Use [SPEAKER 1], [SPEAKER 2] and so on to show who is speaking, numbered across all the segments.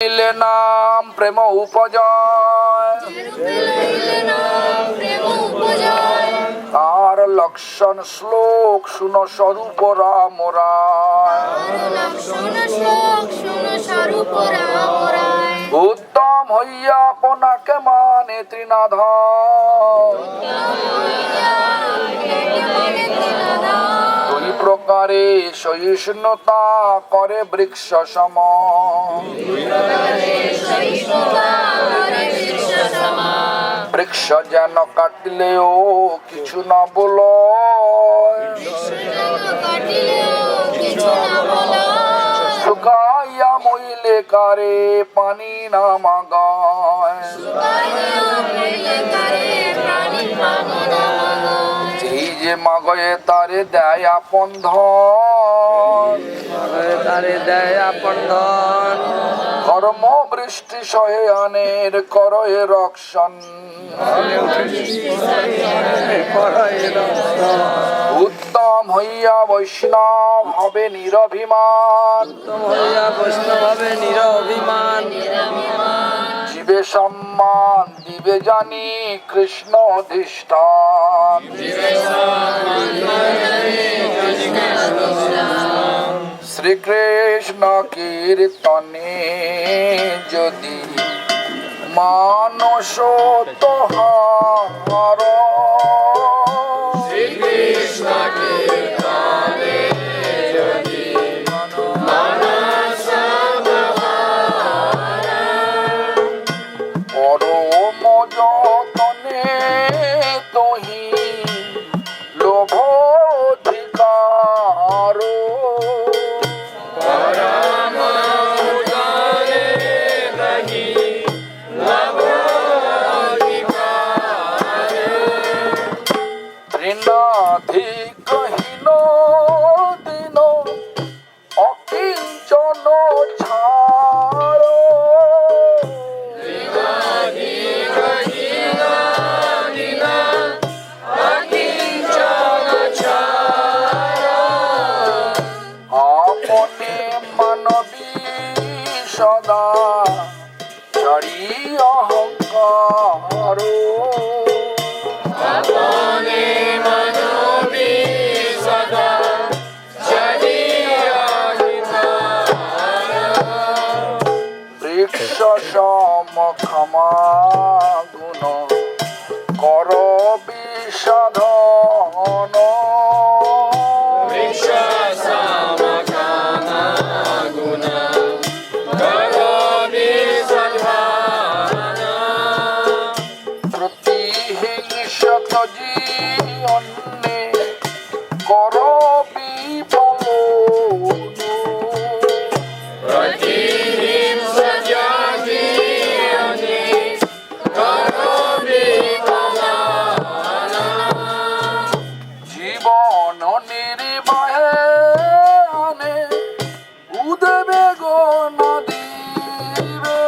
[SPEAKER 1] নাম প্রেম উপজয় তার লক্ষণ শ্লোক শুন স্বরূপ রাম উত্তম হইয়া আপনাকে মানে ত্রিনাধ দুই প্রকারে সহিষ্ণুতা করে বৃক্ষ সম বৃক্ষ যেন কাটলেও কিছু না বল শুকাইয়া মইলে কারে পানি না মাগায় যেই যে মাগয়ে তারে দেয় আপন ধন কর্ম বৃষ্টি সহে আনের করয়ে রক্ষণ উত্তম হইয়া বৈষ্ণব হবে নিরভিমান জীবে সম্মান দিবে জানি কৃষ্ণ অধিষ্ঠান শ্রীকৃষ্ণ কীর্তনে যদি মানস তোহার পরম যতনে তোহি লোভ অধিকার তৃণাধিকহীন দিন অকিঞ্চন ছাড় আপনে মানবী সদা ছাড়ি অহংকার বৃক্ষ সম ক্ষমা গুণ কর বিসাধন প্রতিহিংসত জীবনে কর বিপলন জীবন নির্বাহে আনে উদেবে গো নদীবে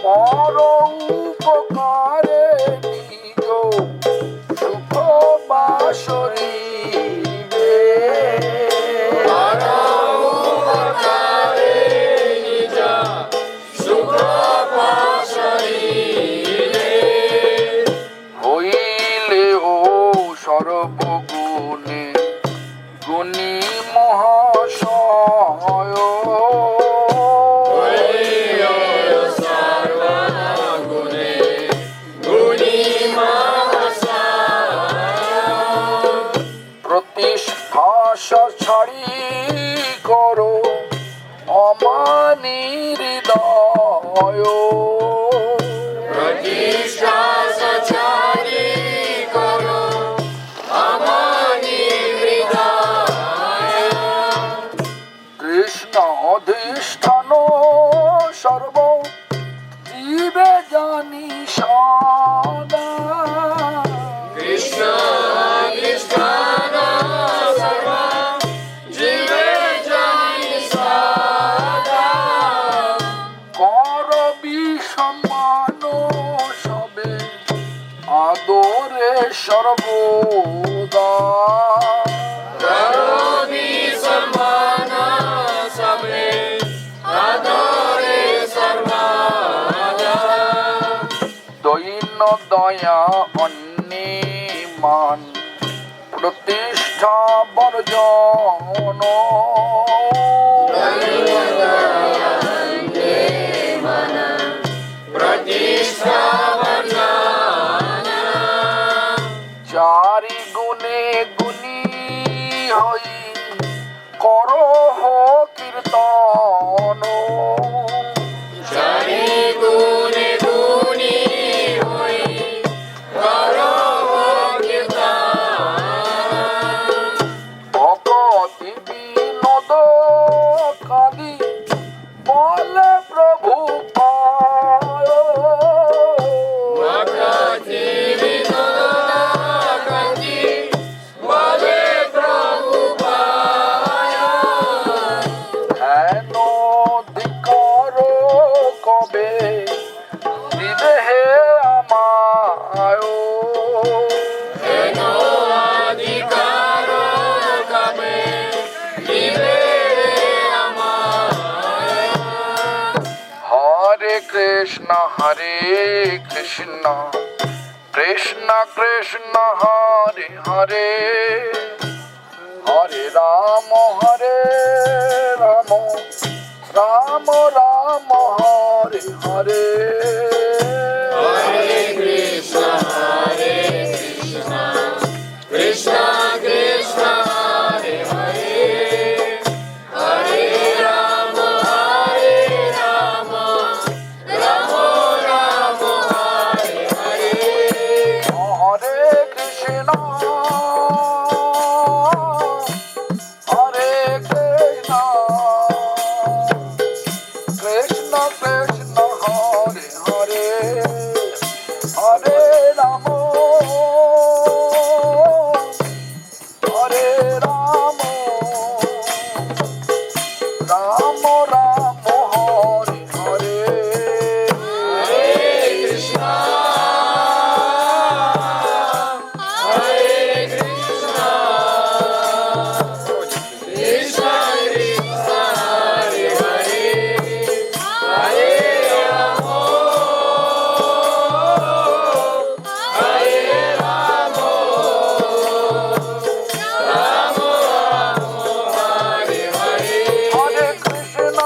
[SPEAKER 1] পর উপকারে নিজ সুখ বাসরিবে হইলে ও সর্বগুণে গুণী মহাশয় প্রতিষ্ঠাস ছাড়ি করো অমানি হৃদয় কৃষ্ণ অধিষ্ঠান সর্ব জীবে জানি সদা কর বিসম্মান সবে রে সর্বদা
[SPEAKER 2] করবি সম্মান সবে আদরে সর্বদা
[SPEAKER 1] দৈন্য দয়া অন্যে মান প্রতিষ্ঠা বর্জন
[SPEAKER 2] প্রতিষ্ঠা বর্জনা
[SPEAKER 1] চারি গুণে গুণী হই করহ কীর্তন
[SPEAKER 2] চারি গুণে গুণী হই করব কীর্তন
[SPEAKER 1] ভকতি বিনোদ কাদি বলে প্রভু পায়
[SPEAKER 2] ভক্তি বিনোদ কান্তি বলে প্রভু পায়
[SPEAKER 1] হেন ধিক্কার কবে দিবে হে আমায়
[SPEAKER 2] হেন অধিকার কবে দিবে আমায়
[SPEAKER 1] হরে কৃষ্ণ কৃষ্ণ কৃষ্ণ হরে হরে হরে রাম রাম রাম হরে হরে
[SPEAKER 2] হরে কৃষ্ণ কৃষ্ণ কৃষ্ণ হরে হরে হরে রাম রাম রাম হরে হরে
[SPEAKER 1] হরে কৃষ্ণ কৃষ্ণ কৃষ্ণ হরে হরে হরে রাম রাম রাম হরে হরে
[SPEAKER 2] হরে কৃষ্ণ হরে কৃষ্ণ কৃষ্ণ কৃষ্ণ হরে হরে হরে রাম হরে Ram Ram Hare Hare
[SPEAKER 1] Hare Krishna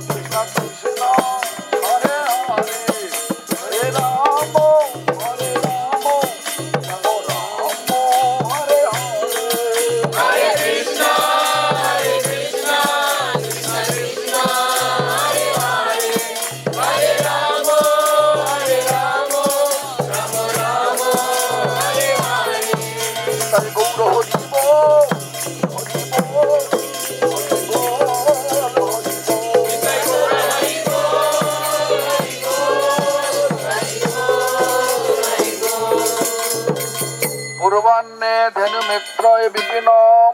[SPEAKER 1] Krishna Krishna Hare Hare Hare Ram Hare Hare
[SPEAKER 2] Hare Krishna, Hare Krishna, Krishna Krishna, Hare Hare, Hare Rama, Hare Rama, Rama Rama, Hare Hare.
[SPEAKER 1] তাই গৌর হরি বল হরি বল হরি বল হরি বল
[SPEAKER 2] Jai Gaura Hari Bol, Hari Bol, Hari Bol, Hari Bol.
[SPEAKER 1] পূর্বান্নে ধেনু মিত্রয় বিপিন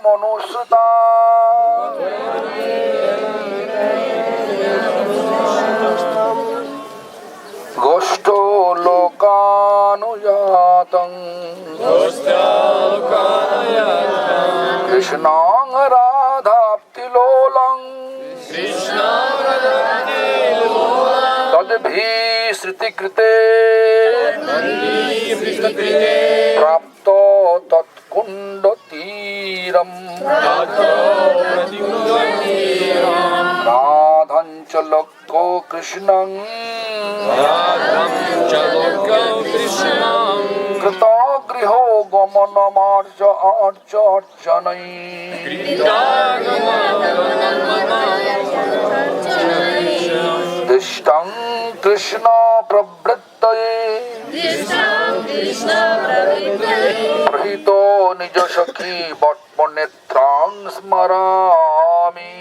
[SPEAKER 1] মনুষ্যতা গোষ্ঠ লোকানুজাতং কৃষ্ণং রাধাপ্তিলোলং
[SPEAKER 2] Krishna Radha Lola,
[SPEAKER 1] তদ্ভি শ্রুতিকৃতে
[SPEAKER 2] Krishna
[SPEAKER 1] প্রাপ্ত তৎকুণ্ড তীরম রাধাঞ্চ লোক কৃষ্ণং কৃত গৃহ গমনমার্য আর্য অর্চনৈ দৃষ্টং কৃষ্ণ প্রবৃত্তয়ে প্রহিতো নিজ সখী বট্মনেত্রাং স্মরামি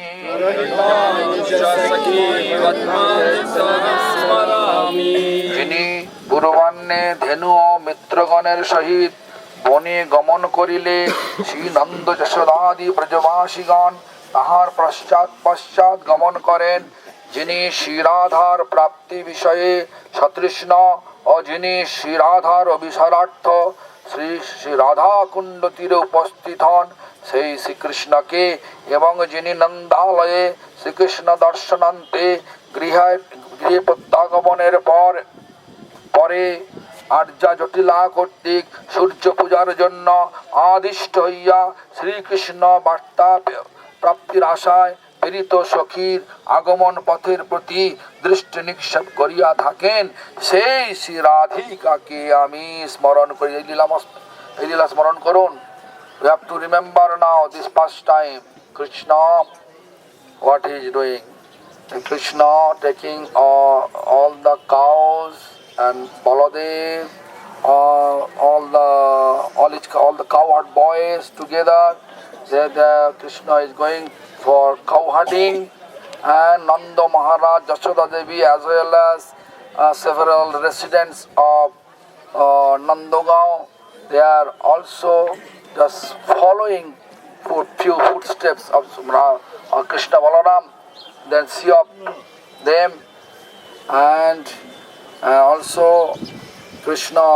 [SPEAKER 1] যিনি পূর্বাহ্নে ধেনু ও মিত্রগণের সহিত বনে গমন করিলে শ্রী নন্দ যশোদাদি ব্রজবাসীগণ তাহার পশ্চাৎ গমন করেন, যিনি শ্রীরাধার প্রাপ্তি বিষয়ে সতৃষ্ণ ও যিনি শ্রী রাধার অভিসারার্থ শ্রী শ্রী রাধা কুণ্ড তীরে উপস্থিত হন সেই শ্রীকৃষ্ণকে এবং যিনি নন্দালয়ে শ্রীকৃষ্ণ দর্শনান্তে গৃহে প্রত্যাগমনের পরে আর্যা জটিলা কর্তৃক সূর্য পূজার জন্য আদিষ্ট হইয়া শ্রীকৃষ্ণ বার্তা প্রাপ্তির আশায় প্রেরিত সখীর আগমন পথের প্রতি দৃষ্টি নিক্ষেপ করিয়া থাকেন সেই শ্রী রাধিকাকে আমি স্মরণ করি। এই লীলা স্মরণ করুন। We have to remember now this past time Krishna, what he is doing. Krishna taking all the cows and Baladev, all the cowherd boys together. Krishna is going for cow hunting, and Nanda Maharaj, Jashoda Devi, as well as several residents of Nandagaon, they are also just following few footsteps of Krishna Balaram. Then see of them, and also Krishna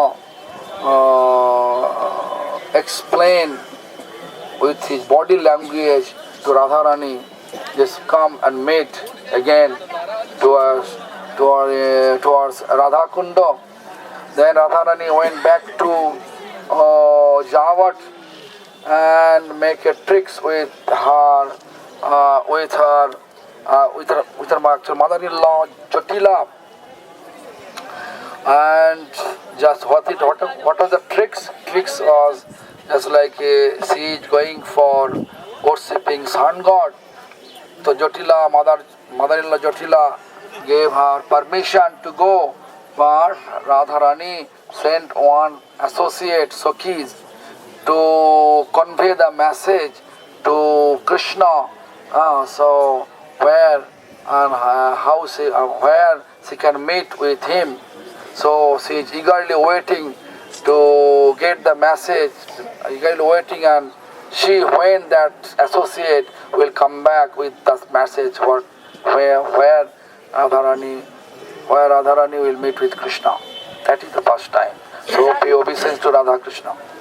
[SPEAKER 1] explain with his body language to Radharani, just come and meet again towards Radha Kunda. Then Radharani went back to Javat and make a tricks with her mother-in-law Jotila. And just what are the tricks? Tricks was just like she is going for worshipping sun god. So Jotila, mother-in-law Jotila gave her permission to go, but Radharani sent one associate Sakhis to convey the message to Krishna. So where and where she can meet with him. So she is eagerly waiting to get the message, and when that associate will come back with the message where Radharani will meet with Krishna. That is the first time. So pay obeisance to Radha Krishna.